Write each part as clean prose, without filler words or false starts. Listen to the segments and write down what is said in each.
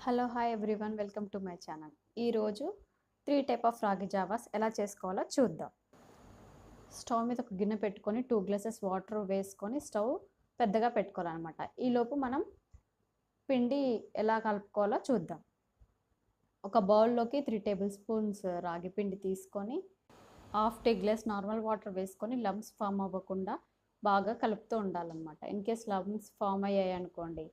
Hello hi everyone, welcome to my channel. ఈరోజు 3 type of రాగి Javas ఎలా చేసుకోవాలో చూద్దాం. స్టవ్ మీద ఒక గిన్నె పెట్టుకొని 2 గ్లాసెస్ వాటర్ వేసుకొని స్టవ్ పెద్దగా పెట్టుకోవాలన్నమాట. ఈలోపు మనం పిండి ఎలా కలుపుకోవాలో చూద్దాం. ఒక బౌల్లోకి 3 టేబుల్ స్పూన్స్ రాగి పిండి తీసుకొని half tea glass normal water వేసుకొని లమ్స్ ఫామ్ అవ్వకుండా బాగా కలుపుతూ ఉండాలన్నమాట. ఇన్ కేస్ లమ్స్ ఫామ్ అయ్యాయి అనుకోండి,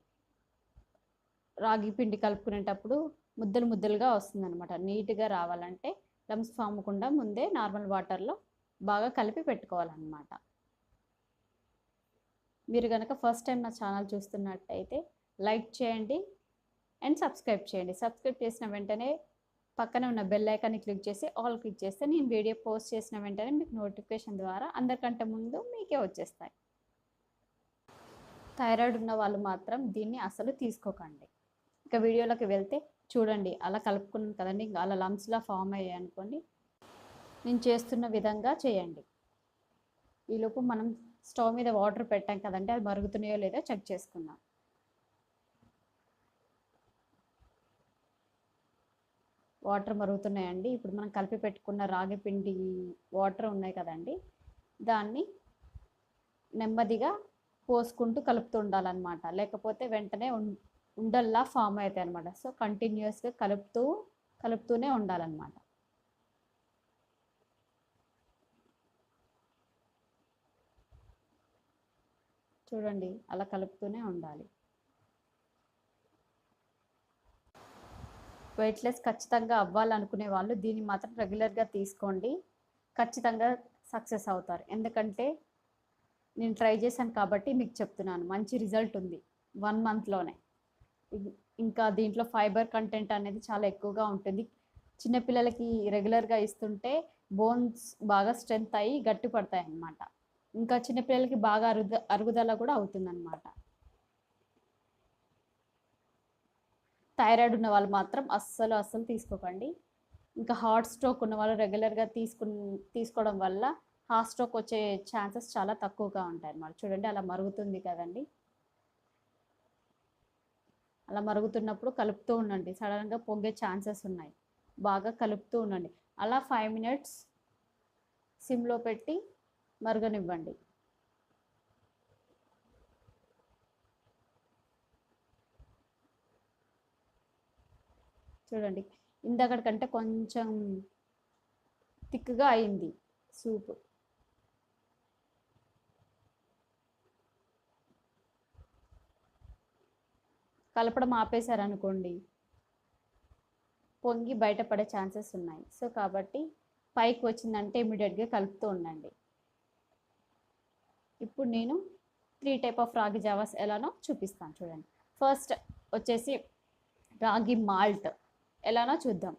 రాగి పిండి కలుపుకునేటప్పుడు ముద్దలు ముద్దలుగా వస్తుందన్నమాట. నీట్గా రావాలంటే లమ్స్ ఫామ్ అవ్వకుండా ముందే నార్మల్ వాటర్లో బాగా కలిపి పెట్టుకోవాలన్నమాట. మీరు కనుక ఫస్ట్ టైం నా ఛానల్ చూస్తున్నట్టయితే లైక్ చేయండి అండ్ సబ్స్క్రైబ్ చేయండి. సబ్స్క్రైబ్ చేసిన వెంటనే పక్కన ఉన్న బెల్ ఐకాన్ని క్లిక్ చేసి ఆల్ క్లిక్ చేస్తే నేను వీడియో పోస్ట్ చేసిన వెంటనే మీకు నోటిఫికేషన్ ద్వారా అందరికంటే ముందు మీకే వచ్చేస్తాయి. థైరాయిడ్ ఉన్న వాళ్ళు మాత్రం దీన్ని అసలు తీసుకోకండి. ఇక వీడియోలోకి వెళ్తే చూడండి, అలా కలుపుకున్నాను కదండి, ఇంకా అలా లమ్స్లా ఫామ్ అయ్యాయి అనుకోండి. నేను చేస్తున్న విధంగా చేయండి. ఈలోపు మనం స్టవ్ మీద వాటర్ పెట్టాం కదండి, అది మరుగుతున్నాయో లేదో చెక్ చేసుకుందాం. వాటర్ మరుగుతున్నాయండి. ఇప్పుడు మనం కలిపి పెట్టుకున్న రాగి పిండి వాటర్ ఉన్నాయి కదండి, దాన్ని నెమ్మదిగా పోసుకుంటూ కలుపుతూ ఉండాలన్నమాట. లేకపోతే వెంటనే ఉండల్లా ఫామ్ అవుతాయి అనమాట. సో కంటిన్యూస్గా కలుపుతూనే ఉండాలన్నమాట. చూడండి, అలా కలుపుతూనే ఉండాలి. వెయిట్లెస్ ఖచ్చితంగా అవ్వాలనుకునే వాళ్ళు దీన్ని మాత్రం రెగ్యులర్గా తీసుకోండి, ఖచ్చితంగా సక్సెస్ అవుతారు. ఎందుకంటే నేను ట్రై చేశాను కాబట్టి మీకు చెప్తున్నాను, మంచి రిజల్ట్ ఉంది 1 మంత్లోనే. ఇంకా దీంట్లో ఫైబర్ కంటెంట్ అనేది చాలా ఎక్కువగా ఉంటుంది. చిన్నపిల్లలకి రెగ్యులర్గా ఇస్తుంటే బోన్స్ బాగా స్ట్రెంత్ అయ్యి గట్టి పడతాయి అన్నమాట. ఇంకా చిన్నపిల్లలకి బాగా అరుగుదల కూడా అవుతుందన్నమాట. థైరాయిడ్ ఉన్న వాళ్ళు మాత్రం అస్సలు తీసుకోకండి. ఇంకా హార్ట్ స్ట్రోక్ ఉన్న వాళ్ళు రెగ్యులర్గా తీసుకోవడం వల్ల హార్ట్ స్ట్రోక్ వచ్చే ఛాన్సెస్ చాలా తక్కువగా ఉంటాయి అన్నమాట. చూడండి, అలా మరుగుతుంది కదండి. అలా మరుగుతున్నప్పుడు కలుపుతూ ఉండండి, సడన్గా పొంగే ఛాన్సెస్ ఉన్నాయి. బాగా కలుపుతూ ఉండండి. అలా 5 మినిట్స్ సిమ్లో పెట్టి మరగనివ్వండి. చూడండి, ఇందాకటి కంటే కొంచెం థిక్గా అయింది సూప్. కలపడం ఆపేశారనుకోండి, పొంగి బయటపడే ఛాన్సెస్ ఉన్నాయి. సో కాబట్టి పైకి వచ్చిందంటే ఇమీడియట్గా కలుపుతూ ఉండండి. ఇప్పుడు నేను 3 టైప్ ఆఫ్ రాగి జావాస్ ఎలానో చూపిస్తాను. చూడండి, ఫస్ట్ వచ్చేసి రాగి మాల్ట్ ఎలానో చూద్దాం.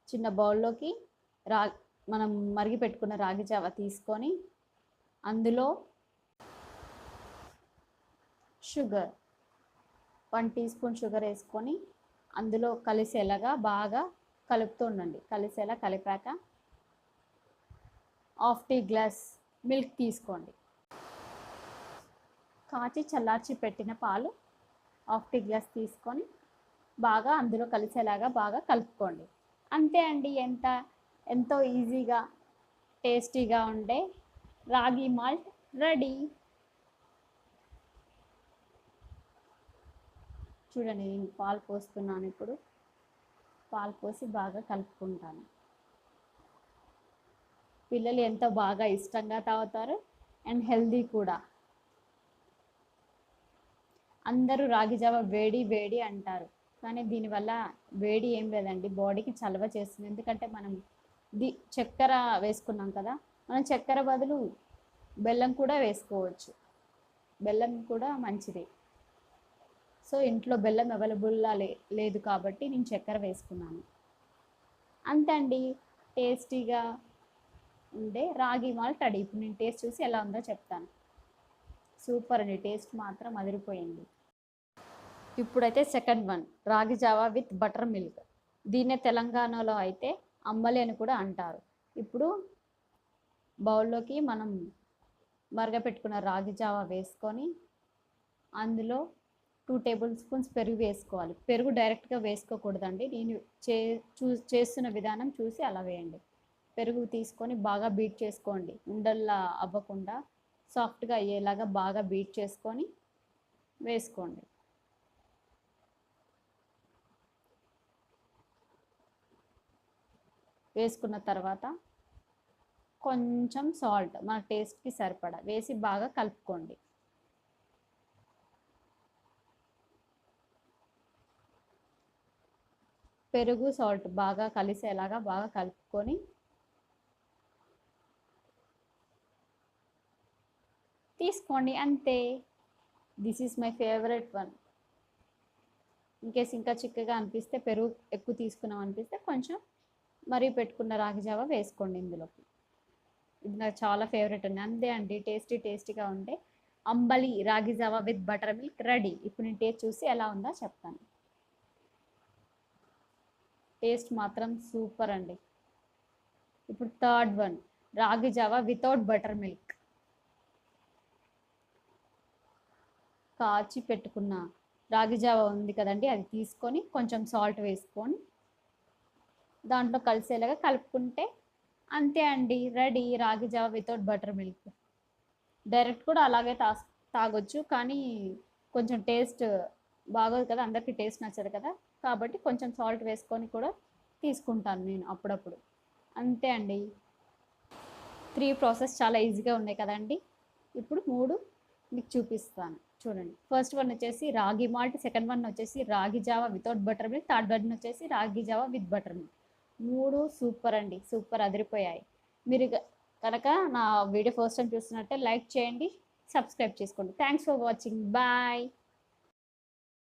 చిన్న బౌల్లోకి మనం మరిగి పెట్టుకున్న రాగి జావ తీసుకొని అందులో షుగర్ 1 టీ స్పూన్ షుగర్ వేసుకొని అందులో కలిసేలాగా బాగా కలుపుతూ ఉండండి. కలిసేలా కలిపాక హాఫ్ టీ గ్లాస్ మిల్క్ తీసుకోండి. కాచి చల్లార్చి పెట్టిన పాలు హాఫ్ టీ గ్లాస్ తీసుకొని బాగా అందులో కలిసేలాగా బాగా కలుపుకోండి. అంతే అండి, ఎంతో ఈజీగా టేస్టీగా ఉండే రాగి మాల్ట్ రెడీ. చూడండి, నేను పాలు పోస్తున్నాను. ఇప్పుడు పాలు పోసి బాగా కలుపుకుంటాను. పిల్లలు ఎంతో బాగా ఇష్టంగా తాగుతారు అండ్ హెల్దీ కూడా. అందరూ రాగి జావ వేడి వేడి అంటారు, కానీ దీనివల్ల వేడి ఏం లేదండి, బాడీకి చలవ చేస్తుంది. ఎందుకంటే మనం చక్కెర వేసుకున్నాం కదా, మనం చక్కెర బదులు బెల్లం కూడా వేసుకోవచ్చు. బెల్లం కూడా మంచిది. సో ఇంట్లో బెల్లం అవైలబుల్గా లేదు కాబట్టి నేను చక్కెర వేసుకున్నాను. అంతే అండి, టేస్టీగా ఉండే రాగి మాల్ట్ రెడీ. ఇప్పుడు నేను టేస్ట్ చూసి ఎలా ఉందో చెప్తాను. సూపర్ అండి, టేస్ట్ మాత్రం అదిరిపోయింది. ఇప్పుడైతే సెకండ్ వన్, రాగి జావా విత్ బటర్ మిల్క్. దీన్నే తెలంగాణలో అయితే అమ్మలి అని కూడా అంటారు. ఇప్పుడు బౌల్లోకి మనం మరగపెట్టుకున్న రాగి జావా వేసుకొని అందులో 2 టేబుల్ స్పూన్స్ పెరుగు వేసుకోవాలి. పెరుగు డైరెక్ట్‌గా వేసుకోకూడదండి. నేను చేస్తున్న విధానం చూసి అలా వేయండి. పెరుగు తీసుకొని బాగా బీట్ చేసుకోండి. ఉండల్లా అవ్వకుండా సాఫ్ట్‌గా అయ్యేలాగా బాగా బీట్ చేసుకొని వేసుకోండి. వేసుకున్న తర్వాత కొంచెం సాల్ట్ మన టేస్ట్‌కి సరిపడా వేసి బాగా కలుపుకోండి. పెరుగు, సాల్ట్ బాగా కలిసేలాగా బాగా కలుపుకొని తీసుకోండి అంతే. This is my favourite one. In case ఇంకా చిక్కగా అనిపిస్తే పెరుగు ఎక్కువ తీసుకున్నాం అనిపిస్తే కొంచెం మరీ పెట్టుకున్న రాగి జావ వేసుకోండి ఇందులోకి. ఇది నాకు చాలా ఫేవరెట్ అండి. అంతే అండి, టేస్టీగా ఉంటే అంబలి రాగి జావ విత్ బటర్ మిల్క్ రెడీ. ఇప్పుడు నేను టేస్ట్ చూసి ఎలా ఉందో చెప్తాను. టేస్ట్ మాత్రం సూపర్ అండి. ఇప్పుడు థర్డ్ వన్, రాగి జావ వితౌట్ బటర్ మిల్క్. కాచి పెట్టుకున్న రాగి జావ ఉంది కదండి, అది తీసుకొని కొంచెం సాల్ట్ వేసుకొని దాంట్లో కలిసేలాగా కలుపుకుంటే అంతే అండి, రెడీ రాగి జావ వితౌట్ బటర్ మిల్క్. డైరెక్ట్ కూడా అలాగే తాగొచ్చు, కానీ కొంచెం టేస్ట్ బాగోదు కదా, అందరికీ టేస్ట్ నచ్చదు కదా, కాబట్టి కొంచెం సాల్ట్ వేసుకొని కూడా తీసుకుంటాను నేను అప్పుడప్పుడు. అంతే అండి. 3 ప్రాసెస్ చాలా ఈజీగా ఉన్నాయి కదండి. ఇప్పుడు 3 మీకు చూపిస్తాను చూడండి. ఫస్ట్ వన్ వచ్చేసి రాగి మాల్ట్, సెకండ్ వన్ వచ్చేసి రాగి జావా without butter milk, third one వచ్చేసి రాగి జావా విత్ బటర్ మిల్క్. 3 సూపర్ అండి, సూపర్ అదిరిపోయాయి. మీరు కనుక నా వీడియో ఫస్ట్ టైం చూస్తున్నట్టే లైక్ చేయండి, సబ్స్క్రైబ్ చేసుకోండి. Thanks for watching, bye.